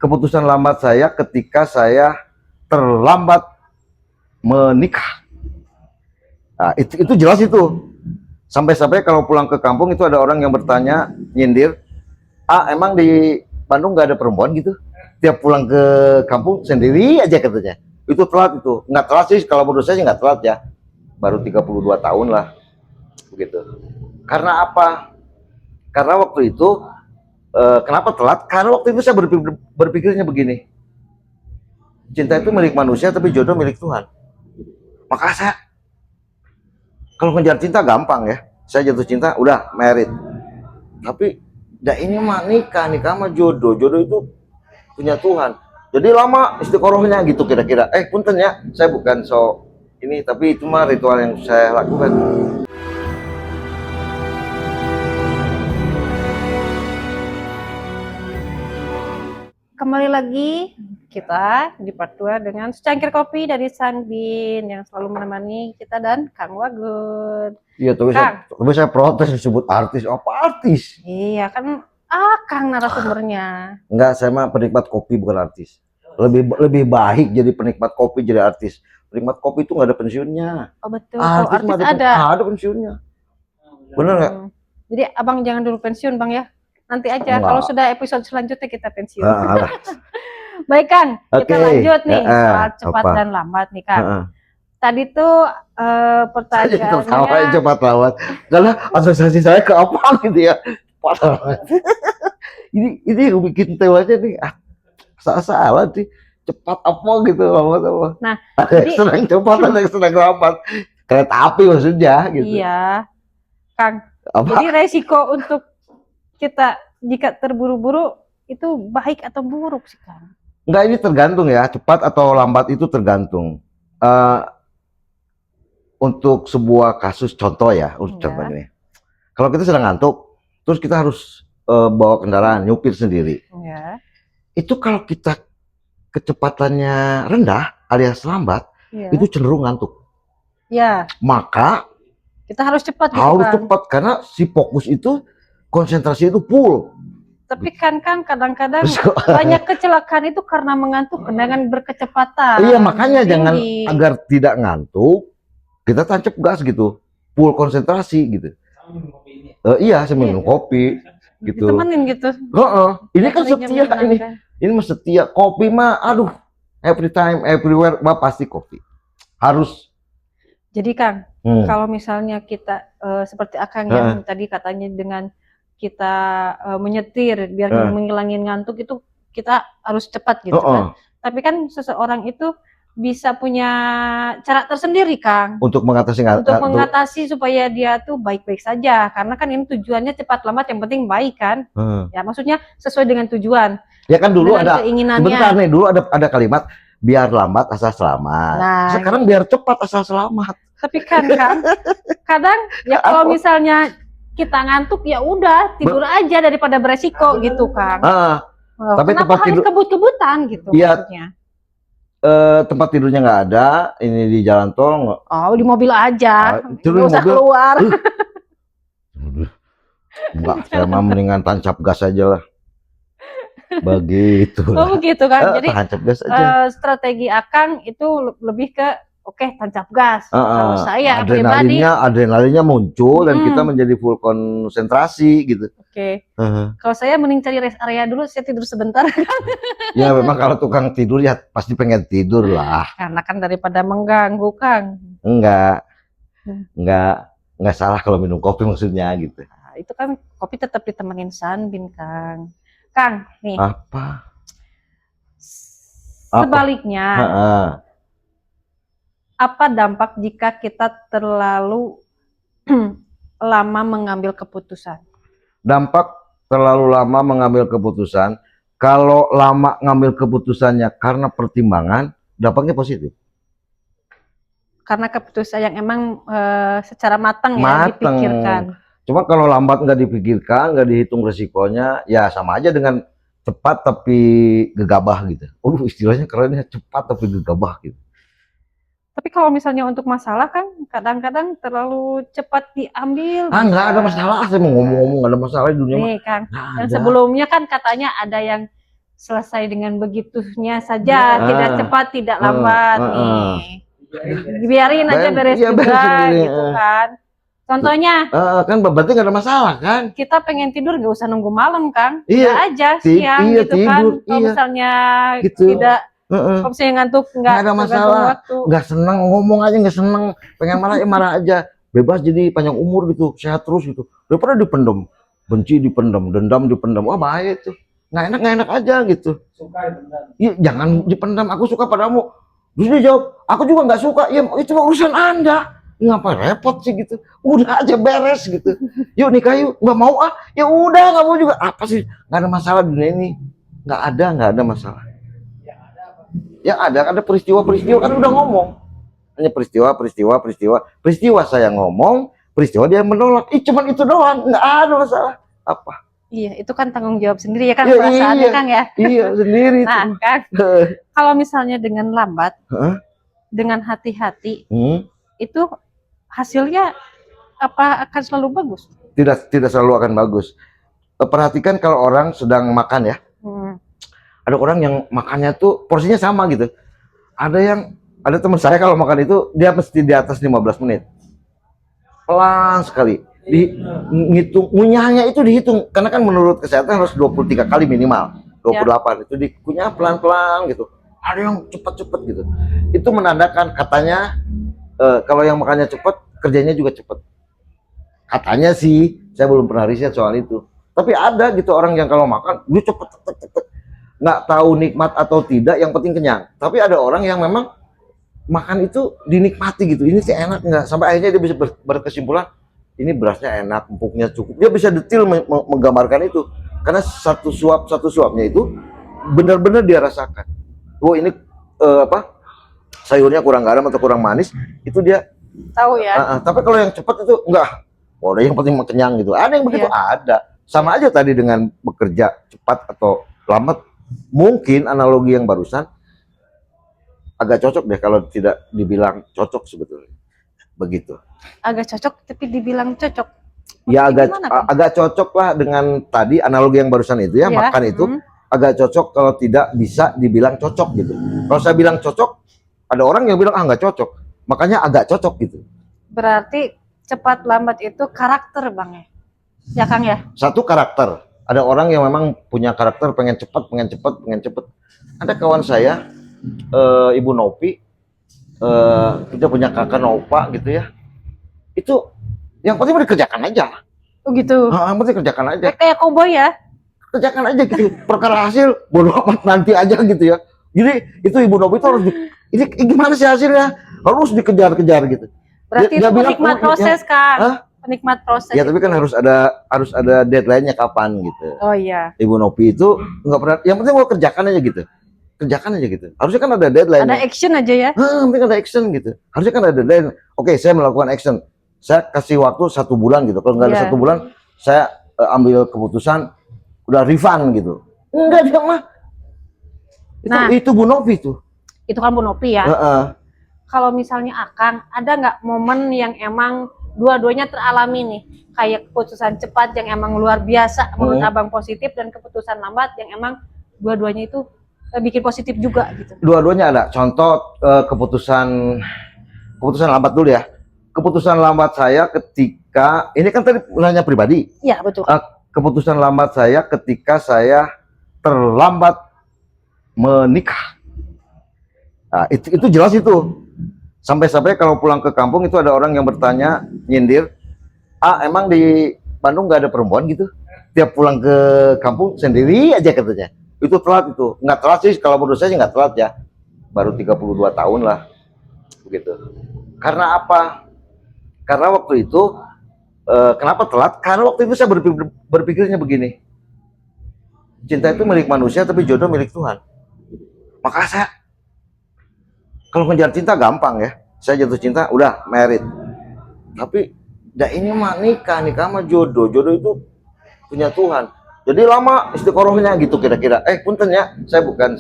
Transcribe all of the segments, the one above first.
keputusan lambat saya ketika saya terlambat menikah. Nah, itu jelas itu. Sampai-sampai kalau pulang ke kampung itu ada orang yang bertanya, nyindir, emang di Bandung nggak ada perempuan gitu? Tiap pulang ke kampung sendiri aja katanya. Itu telat itu. Nggak telat sih, kalau menurut saya nggak telat ya. Baru 32 tahun lah. Begitu. Karena apa? Karena waktu itu, kenapa telat? Karena waktu itu saya berpikirnya begini. Cinta itu milik manusia, tapi jodoh milik Tuhan. Maka saya, kalau ngejar cinta gampang ya. Saya jatuh cinta, udah married. Tapi, ini mah nikah mah jodoh. Jodoh itu punya Tuhan. Jadi lama istiqorohnya gitu kira-kira. Punten ya, saya bukan ini, tapi itu mah ritual yang saya lakukan. Kembali lagi kita di part 2 dengan secangkir kopi dari Sanbin yang selalu menemani kita dan Kang Wagun. Iya, tapi saya protes disebut artis. Apa artis? Iya kan, Kang narasumbernya. Enggak, saya mah penikmat kopi bukan artis. Lebih baik jadi penikmat kopi jadi artis. Penikmat kopi itu nggak ada pensiunnya. Oh betul, Artis ada pensiunnya. Bener nggak? Jadi abang jangan dulu pensiun bang ya. Nanti aja kalau sudah episode selanjutnya kita pensiun. Baik Kang, kita lanjut nih soal cepat dan lambat nih Kang. Tadi tuh pertanyaannya cepat lambat. Karena asosiasi saya ke apa gitu ya. ini yang bikin tewanya nih. Salah sih. Cepat apa gitu, lambat apa. Nah, ada yang sedang cepat, ada yang sedang lambat. Kereta api maksudnya gitu. Iya. Kang, jadi resiko untuk kita jika terburu-buru itu baik atau buruk sih Kang? Enggak, ini tergantung ya, cepat atau lambat itu tergantung. Untuk sebuah kasus contoh ya, contoh ini. Kalau kita sedang ngantuk, terus kita harus bawa kendaraan, nyupir sendiri. Ya. Itu kalau kita kecepatannya rendah alias lambat, itu cenderung ngantuk. Ya. Maka kita harus cepat gitu, harus cepat karena si fokus itu konsentrasi itu full. Tapi kan kadang-kadang banyak kecelakaan itu karena mengantuk dengan berkecepatan. Iya, makanya jangan, agar tidak ngantuk, kita tancap gas gitu, full konsentrasi gitu. Iya, saya minum kopi gitu. Ditemenin gitu. Ini kan setia ini mah setia. Kopi mah aduh, every time everywhere mah pasti kopi. Harus. Jadi Kang, kalau misalnya kita seperti Akang yang tadi katanya dengan kita menyetir biar menghilangin ngantuk itu kita harus cepat gitu kan. Tapi kan seseorang itu bisa punya cara tersendiri Kang untuk mengatasi supaya dia tuh baik-baik saja, karena kan ini tujuannya cepat lambat yang penting baik kan. Ya maksudnya sesuai dengan tujuan. Ya kan dulu dengan ada keinginannya. Sebentar nih, dulu ada kalimat biar lambat asal selamat. Nah, sekarang biar cepat asal selamat. Tapi kan kadang ya kalau misalnya kita ngantuk ya udah tidur aja daripada beresiko gitu Kang. Tapi kenapa harus kebut-kebutan gitu maksudnya? Tempat tidurnya nggak ada, ini di jalan tol. Di mobil aja, nggak usah keluar. Enggak, saya mah mendingan tancap gas aja lah. Begitu. Begitu kan. Jadi tancap gas aja. Strategi Akang itu lebih ke tancap gas. Kalau saya pribadi, adrenalinnya muncul dan kita menjadi full konsentrasi gitu. Kalau saya mending cari rest area dulu, saya tidur sebentar. Ya memang kalau tukang tidur ya pasti pengen tidur lah. Karena kan daripada mengganggu Kang. Enggak salah kalau minum kopi maksudnya gitu. Nah, itu kan kopi tetap ditemenin Sanbin Kang. Kang, nih. Sebaliknya. Apa dampak jika kita terlalu lama mengambil keputusan? Dampak terlalu lama mengambil keputusan, kalau lama ngambil keputusannya karena pertimbangan, dampaknya positif. Karena keputusan yang emang secara matang ya dipikirkan. Cuma kalau lambat nggak dipikirkan, nggak dihitung resikonya, ya sama aja dengan cepat tapi gegabah gitu. Istilahnya kerennya cepat tapi gegabah gitu. Tapi kalau misalnya untuk masalah kan kadang-kadang terlalu cepat diambil. Nggak ada masalah, saya mau ngomong-ngomong nggak ada masalah di dunia. Nih Kang, yang sebelumnya kan katanya ada yang selesai dengan begitunya saja, tidak cepat, tidak lambat nih. Biarin aja beres iya, juga beres gitu kan. Contohnya, kan berarti nggak ada masalah kan? kita pengen tidur nggak usah nunggu malam kan? Iya, Udah aja siang iya, gitu tidur, kan. Kalau iya. misalnya Gitu. tidak, kalau misalnya ngantuk nggak ada masalah, waktu. nggak seneng ngomong aja, nggak seneng, pengen marah ya marah aja, bebas jadi panjang umur gitu, sehat terus gitu. Daripada dipendam, benci dipendam, dendam dipendam, wah bahaya itu. Nggak enak aja gitu. Iya, jangan dipendam. Aku suka padamu. Terus dia jawab, aku juga nggak suka. Ya itu urusan Anda. Ngapa repot sih gitu? Udah aja beres gitu. Yuk nikah yuk. Nggak mau ah? Ya udah nggak mau juga. Apa sih? Nggak ada masalah di dunia ini. Nggak ada masalah. Ya ada peristiwa-peristiwa kan udah ngomong. Hanya peristiwa saya ngomong, peristiwa dia menolak. Cuman itu doang, nggak ada masalah. Apa? Iya, itu kan tanggung jawab sendiri ya kan, ya, perasaannya Kang ya. Iya sendiri. Nah Kang, kalau misalnya dengan lambat, dengan hati-hati, itu hasilnya apa akan selalu bagus? Tidak selalu akan bagus. Perhatikan kalau orang sedang makan ya, ada orang yang makannya tuh porsinya sama gitu. Ada teman saya kalau makan itu dia mesti di atas 15 menit. Pelan sekali. Ngitung ngunyahnya itu dihitung karena kan menurut kesehatan harus 23 kali minimal, 28 itu dikunyah pelan-pelan gitu. Ada yang cepat-cepat gitu. Itu menandakan katanya kalau yang makannya cepat kerjanya juga cepat. Katanya sih, saya belum pernah riset soal itu. Tapi ada gitu orang yang kalau makan dia cepet, nggak tahu nikmat atau tidak, yang penting kenyang. Tapi ada orang yang memang makan itu dinikmati gitu. Ini sih enak nggak? Sampai akhirnya dia bisa berkesimpulan ini berasnya enak, empuknya cukup. Dia bisa detail menggambarkan itu karena satu suapnya itu benar-benar dia rasakan. Oh ini sayurnya kurang garam atau kurang manis, itu dia tahu ya. Tapi kalau yang cepat itu enggak. Oh, udah yang penting kenyang gitu. Ada yang begitu, ada. Sama aja tadi dengan bekerja cepat atau lambat. Mungkin analogi yang barusan agak cocok deh kalau tidak dibilang cocok sebetulnya. Begitu. Agak cocok tapi dibilang cocok. Ya agak cocok lah dengan tadi analogi yang barusan itu ya, makan itu agak cocok kalau tidak bisa dibilang cocok gitu. Kalau saya bilang cocok, ada orang yang bilang nggak cocok. Makanya agak cocok gitu. Berarti cepat lambat itu karakter Bang ya Kang ya? Satu karakter. Ada orang yang memang punya karakter pengen cepat. Ada kawan saya, Ibu Nopi, kita punya kakak Nova gitu ya. Itu yang penting dikerjakan aja. Oh gitu. Yang penting kerjakan aja. Kayak koboi ya? Kerjakan aja gitu. Perkara hasil bodo amat nanti aja gitu ya. Jadi itu Ibu Nopi itu harus ini gimana sih hasilnya? Harus dikejar-kejar gitu. Berarti itu penikmat proses kan? Penikmat proses. Ya tapi kan harus ada deadline-nya kapan gitu. Oh iya. Ibu Nopi itu nggak pernah. Yang penting mau kerjakan aja gitu. Harusnya kan ada deadline. Ada action aja ya. Penting ada action gitu. Harusnya kan ada deadline. Oke, saya melakukan action. Saya kasih waktu 1 bulan gitu. Kalau nggak ada 1 bulan, saya ambil keputusan udah refund gitu. Enggak dia mah. Itu Bu Nopi tuh. Itu kan Bu Nopi ya. Kalau misalnya Akang, ada nggak momen yang emang dua-duanya teralami nih, kayak keputusan cepat yang emang luar biasa menurut Abang positif, dan keputusan lambat yang emang dua-duanya itu bikin positif juga gitu? Dua-duanya ada. Contoh keputusan lambat dulu ya. Keputusan lambat saya ketika ini kan tadi nanya pribadi. Iya betul. Keputusan lambat saya ketika saya terlambat menikah. Nah, itu jelas itu. Sampai-sampai kalau pulang ke kampung itu ada orang yang bertanya, nyindir, emang di Bandung nggak ada perempuan gitu? Tiap pulang ke kampung sendiri aja katanya. Itu telat itu. Nggak telat sih, kalau menurut saya sih nggak telat ya. Baru 32 tahun lah. Begitu. Karena apa? Karena waktu itu, kenapa telat? Karena waktu itu saya berpikirnya begini. Cinta itu milik manusia, tapi jodoh milik Tuhan. Maka saya kalau ngejar cinta gampang ya. Saya jatuh cinta, udah married. Tapi ini mah nikah mah jodoh. Jodoh itu punya Tuhan. Jadi lama istiqorohnya gitu kira-kira. Punten ya, saya bukan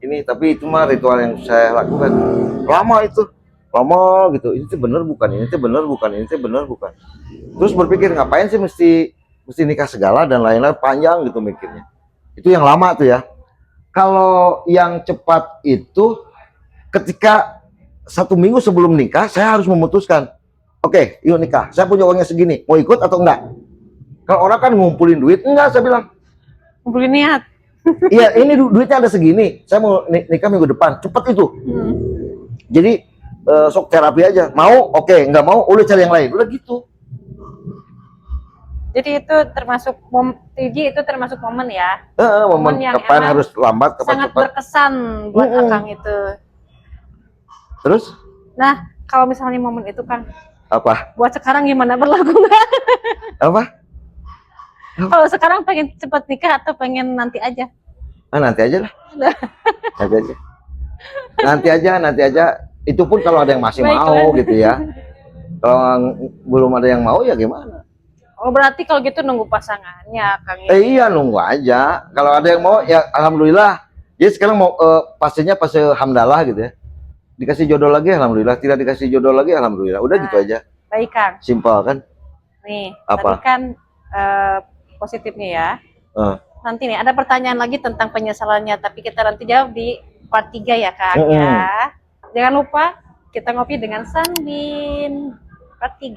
ini, tapi itu mah ritual yang saya lakukan. Lama itu, lama gitu. Ini tuh bener bukan, ini tuh bener bukan, ini tuh bener bukan. Terus berpikir ngapain sih mesti nikah segala dan lain-lain, panjang gitu mikirnya. Itu yang lama tuh ya. Kalau yang cepat itu ketika 1 minggu sebelum nikah saya harus memutuskan, oke, yuk nikah. Saya punya uangnya segini, mau ikut atau enggak? Kalau orang kan ngumpulin duit, enggak, saya bilang. Ngumpulin niat. Iya, ini duitnya ada segini, saya mau nikah minggu depan, cepat itu. Jadi sok terapi aja, mau oke, nggak mau udah cari yang lain, udah gitu. Jadi itu termasuk itu termasuk momen ya. Momen yang kapan harus lambat, kapan sangat cepat. berkesan buat Akang itu. Terus? Nah, kalau misalnya momen itu kan Apa? buat sekarang gimana, berlaku nggak? Apa? Kalau sekarang pengen cepat nikah atau pengen nanti aja? Nanti aja lah. Nanti aja. Itu pun kalau ada yang masih mau gitu ya. Kalau belum ada yang mau ya gimana? Oh, berarti kalau gitu nunggu pasangannya, Kang. Iya, nunggu aja. Kalau ada yang mau ya alhamdulillah. Jadi sekarang mau pastinya pas hamdalah gitu ya. Dikasih jodoh lagi alhamdulillah, tidak dikasih jodoh lagi alhamdulillah. Udah gitu aja. Baik, Kang. Simpel kan? Nih, apa? Tadi kan positifnya ya. Nanti nih ada pertanyaan lagi tentang penyesalannya, tapi kita nanti jawab di part 3 ya, Kang ya. Jangan lupa kita ngopi dengan Sunbeam part 3.